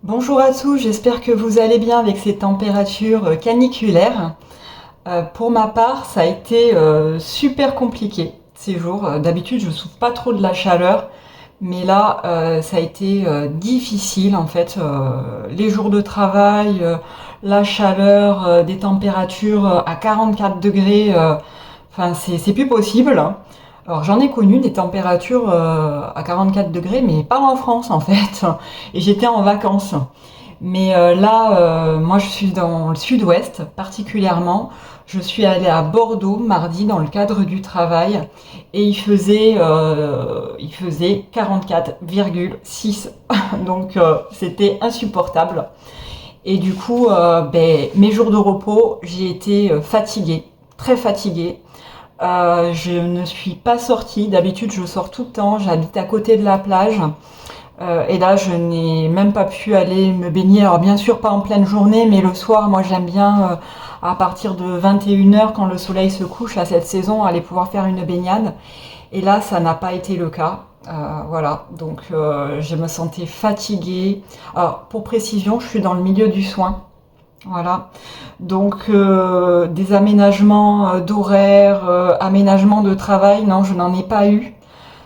Bonjour à tous, j'espère que vous allez bien avec ces températures caniculaires. Pour ma part, ça a été super compliqué ces jours. D'habitude, je souffre pas trop de la chaleur, mais là, ça a été difficile en fait. Les jours de travail, la chaleur, des températures à 44 degrés, enfin c'est plus possible. Alors j'en ai connu des températures à 44 degrés, mais pas en France en fait. Et j'étais en vacances. Mais là, moi je suis dans le sud-ouest particulièrement. Je suis allée à Bordeaux mardi dans le cadre du travail et il faisait 44,6. Donc c'était insupportable. Et du coup, mes jours de repos, j'ai été fatiguée, très fatiguée. Je ne suis pas sortie. D'habitude, je sors tout le temps. J'habite à côté de la plage. Et là, je n'ai même pas pu aller me baigner. Alors bien sûr, pas en pleine journée, mais le soir, moi j'aime bien, à partir de 21 heures, quand le soleil se couche à cette saison, aller pouvoir faire une baignade. Et là, ça n'a pas été le cas. Voilà, donc je me sentais fatiguée. Alors, pour précision, je suis dans le milieu du soin. Voilà. Donc, des aménagements d'horaires, aménagements de travail, non, je n'en ai pas eu.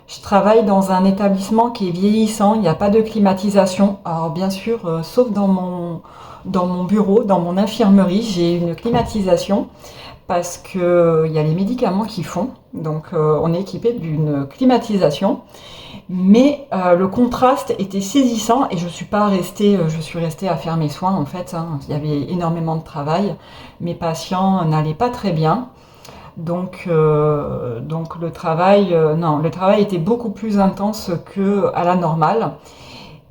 Je travaille dans un établissement qui est vieillissant, il n'y a pas de climatisation. Alors bien sûr, sauf dans mon bureau, dans mon infirmerie, j'ai une climatisation parce que il y a les médicaments qui font. Donc on est équipé d'une climatisation. Mais le contraste était saisissant et je suis restée à faire mes soins en fait, hein. Il y avait énormément de travail. Mes patients n'allaient pas très bien. Donc le travail, non, le travail était beaucoup plus intense que à la normale.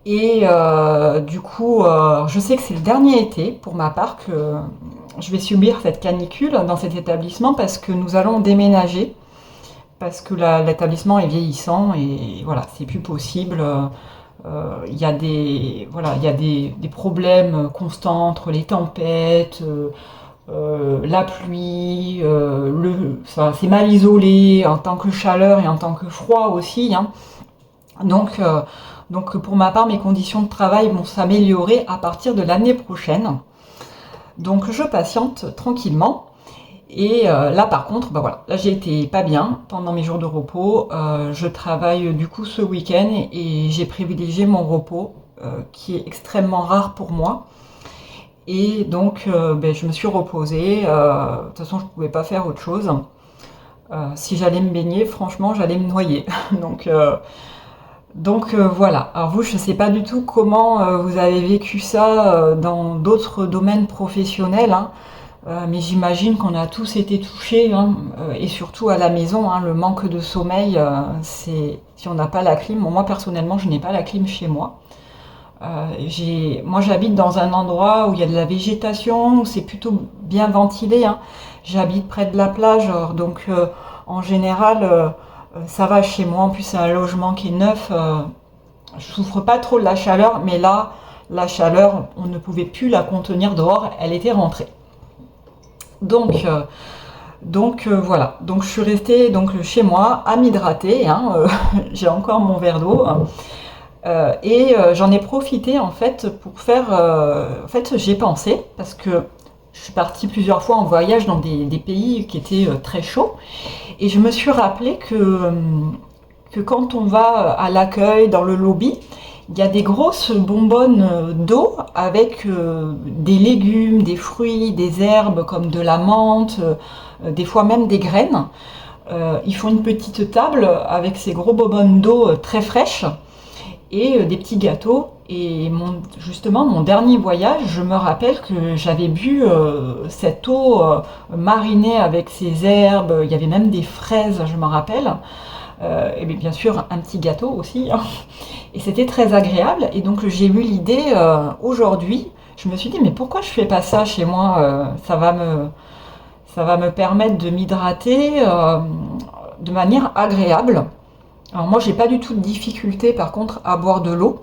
Et du coup, je sais que c'est le dernier été, pour ma part, que je vais subir cette canicule dans cet établissement parce que nous allons déménager, parce que l'établissement est vieillissant et voilà, c'est plus possible. Il y a voilà, il y a des problèmes constants entre les tempêtes. La pluie, c'est mal isolé en tant que chaleur et en tant que froid aussi, hein. Donc, euh, donc pour ma part, mes conditions de travail vont s'améliorer à partir de l'année prochaine. Donc je patiente tranquillement. Et là par contre, bah voilà, là j'ai été pas bien pendant mes jours de repos. Je travaille du coup ce week-end et j'ai privilégié mon repos, qui est extrêmement rare pour moi. Et donc, je me suis reposée. De toute façon, je ne pouvais pas faire autre chose. Si j'allais me baigner, franchement, j'allais me noyer. Donc, voilà. Alors vous, je ne sais pas du tout comment vous avez vécu ça dans d'autres domaines professionnels, hein. Mais j'imagine qu'on a tous été touchés, hein, et surtout à la maison, hein, le manque de sommeil, c'est si on n'a pas la clim. Bon, moi personnellement, je n'ai pas la clim chez moi. Moi, j'habite dans un endroit où il y a de la végétation, où c'est plutôt bien ventilé, hein. J'habite près de la plage, donc en général, ça va chez moi. En plus, c'est un logement qui est neuf. Je souffre pas trop de la chaleur, mais là, la chaleur, on ne pouvait plus la contenir dehors, elle était rentrée. Donc, voilà. Donc, je suis restée donc chez moi à m'hydrater, hein. J'ai encore mon verre d'eau, hein. J'en ai profité en fait pour faire. En fait, j'ai pensé parce que je suis partie plusieurs fois en voyage dans des pays qui étaient très chauds et je me suis rappelé que quand on va à l'accueil dans le lobby, il y a des grosses bonbonnes d'eau avec des légumes, des fruits, des herbes comme de la menthe, des fois même des graines. Ils font une petite table avec ces gros bonbonnes d'eau très fraîches et des petits gâteaux. Et justement, mon dernier voyage, je me rappelle que j'avais bu cette eau marinée avec ces herbes. Il y avait même des fraises, je me rappelle. Et bien sûr, un petit gâteau aussi, hein. Et c'était très agréable. Et donc, j'ai eu l'idée aujourd'hui. Je me suis dit, mais pourquoi je fais pas ça chez moi? Ça va me permettre de m'hydrater de manière agréable. Alors moi, j'ai pas du tout de difficulté par contre à boire de l'eau.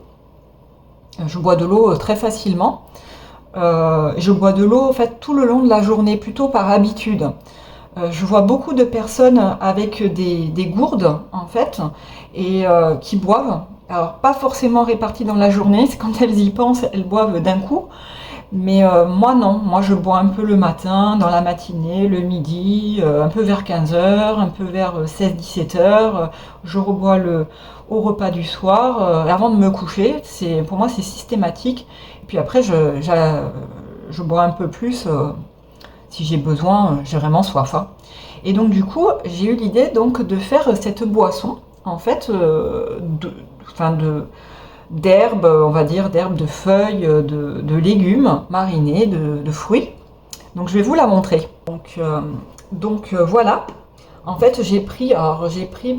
Je bois de l'eau très facilement. Je bois de l'eau en fait tout le long de la journée, plutôt par habitude. Je vois beaucoup de personnes avec des gourdes en fait et qui boivent. Alors, pas forcément réparties dans la journée, c'est quand elles y pensent, elles boivent d'un coup. Mais moi non, moi je bois un peu le matin, dans la matinée, le midi, un peu vers 15 heures, un peu vers 16-17 heures. Je rebois au repas du soir, avant de me coucher. Pour moi c'est systématique. Et puis après je bois un peu plus si j'ai besoin, j'ai vraiment soif, hein. Et donc du coup j'ai eu l'idée donc de faire cette boisson, en fait, enfin d'herbes, on va dire, d'herbes, de feuilles, de légumes marinés, de fruits. Donc je vais vous la montrer. Voilà. En fait, j'ai pris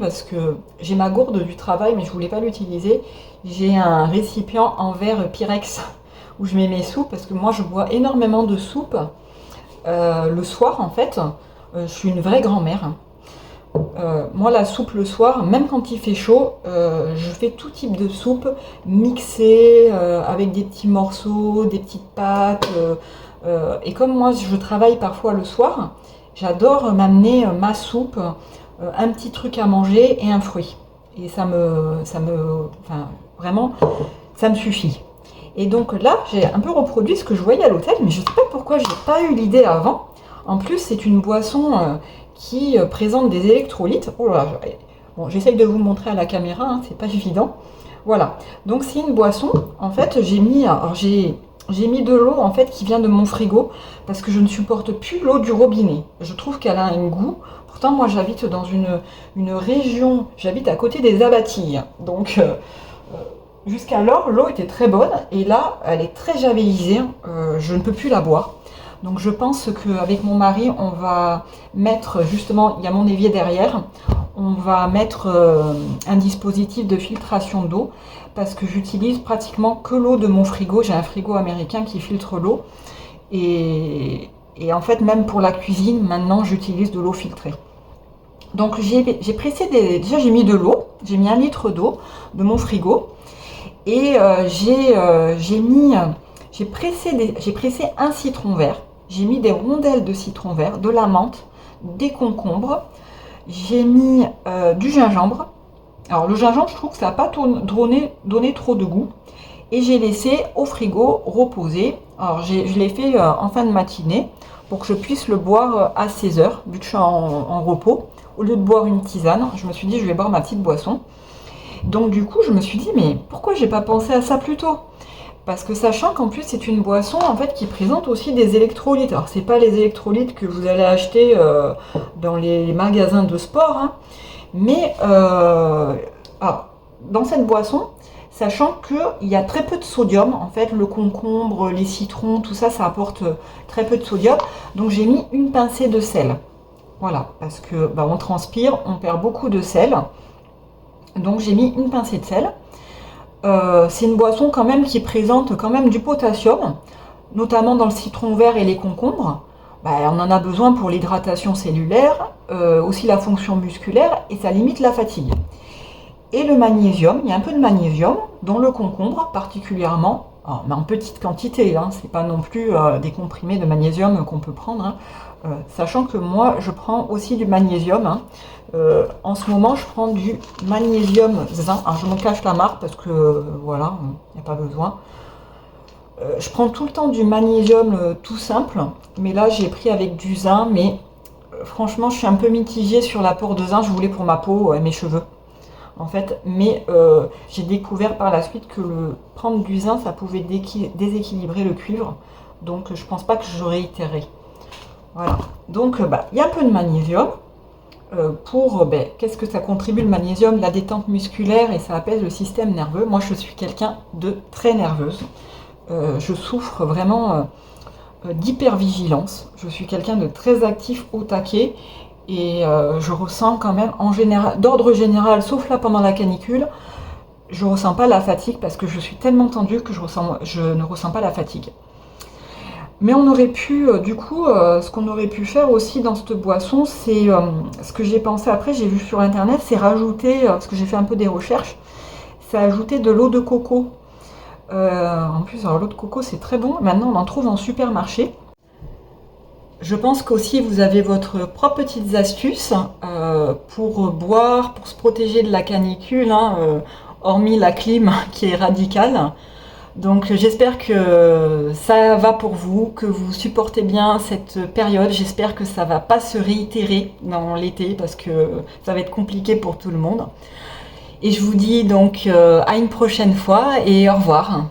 parce que j'ai ma gourde du travail, mais je voulais pas l'utiliser. J'ai un récipient en verre Pyrex où je mets mes soupes parce que moi je bois énormément de soupe le soir en fait. Je suis une vraie grand-mère. Moi, la soupe le soir, même quand il fait chaud, je fais tout type de soupe mixée avec des petits morceaux, des petites pâtes. Et comme moi, je travaille parfois le soir, j'adore m'amener ma soupe, un petit truc à manger et un fruit. Et enfin, vraiment, ça me suffit. Et donc là, j'ai un peu reproduit ce que je voyais à l'hôtel, mais je ne sais pas pourquoi je n'ai pas eu l'idée avant. En plus, c'est une boisson qui présente des électrolytes. Oh là, bon, j'essaye de vous montrer à la caméra, hein, c'est pas évident. Voilà. Donc c'est une boisson. En fait, j'ai mis de l'eau en fait qui vient de mon frigo parce que je ne supporte plus l'eau du robinet. Je trouve qu'elle a un goût. Pourtant, moi, j'habite dans une région. J'habite à côté des abatilles. Donc jusqu'alors, l'eau était très bonne et là, elle est très javélisée. Je ne peux plus la boire. Donc je pense qu'avec mon mari, on va mettre, justement, il y a mon évier derrière, on va mettre un dispositif de filtration d'eau parce que j'utilise pratiquement que l'eau de mon frigo. J'ai un frigo américain qui filtre l'eau et en fait, même pour la cuisine, maintenant, j'utilise de l'eau filtrée. Donc déjà j'ai mis de l'eau, j'ai mis 1 litre d'eau de mon frigo et j'ai pressé un citron vert. J'ai mis des rondelles de citron vert, de la menthe, des concombres. J'ai mis du gingembre. Alors le gingembre, je trouve que ça n'a pas donné trop de goût. Et j'ai laissé au frigo reposer. Alors je l'ai fait en fin de matinée pour que je puisse le boire à 16 heures, vu que je suis en repos. Au lieu de boire une tisane, je me suis dit je vais boire ma petite boisson. Donc du coup, je me suis dit mais pourquoi j'ai pas pensé à ça plus tôt? Parce que sachant qu'en plus c'est une boisson en fait qui présente aussi des électrolytes. Alors c'est pas les électrolytes que vous allez acheter dans les magasins de sport, hein, mais dans cette boisson, sachant qu'il y a très peu de sodium, en fait le concombre, les citrons, tout ça, ça apporte très peu de sodium. Donc j'ai mis une pincée de sel. Voilà, parce que on transpire, on perd beaucoup de sel. Donc j'ai mis une pincée de sel. C'est une boisson quand même qui présente quand même du potassium, notamment dans le citron vert et les concombres. On en a besoin pour l'hydratation cellulaire, aussi la fonction musculaire et ça limite la fatigue. Et le magnésium, il y a un peu de magnésium dans le concombre particulièrement, mais en petite quantité, hein, c'est pas non plus des comprimés de magnésium qu'on peut prendre, hein. Sachant que moi je prends aussi du magnésium, hein. En ce moment je prends du magnésium zinc. Alors je me cache la marque parce que voilà, il n'y a pas besoin. Je prends tout le temps du magnésium tout simple, mais là j'ai pris avec du zinc, mais franchement je suis un peu mitigée sur l'apport de zinc. Je voulais pour ma peau et mes cheveux en fait, mais j'ai découvert par la suite que prendre du zinc ça pouvait déséquilibrer le cuivre, donc je pense pas que j'aurais itéré. Voilà, donc il y a un peu de magnésium. Qu'est-ce que ça contribue le magnésium? La détente musculaire et ça apaise le système nerveux. Moi je suis quelqu'un de très nerveuse. Je souffre vraiment d'hypervigilance. Je suis quelqu'un de très actif au taquet et je ressens quand même en général, d'ordre général, sauf là pendant la canicule, je ressens pas la fatigue parce que je suis tellement tendue que je ne ressens pas la fatigue. Mais on aurait pu, ce qu'on aurait pu faire aussi dans cette boisson, c'est ce que j'ai pensé après, j'ai vu sur internet, c'est rajouter, parce que j'ai fait un peu des recherches, c'est ajouter de l'eau de coco. En plus, alors l'eau de coco c'est très bon, maintenant on en trouve en supermarché. Je pense qu'aussi vous avez votre propre petites astuces pour boire, pour se protéger de la canicule, hein, hormis la clim qui est radicale. Donc j'espère que ça va pour vous, que vous supportez bien cette période. J'espère que ça va pas se réitérer dans l'été parce que ça va être compliqué pour tout le monde. Et je vous dis donc à une prochaine fois et au revoir.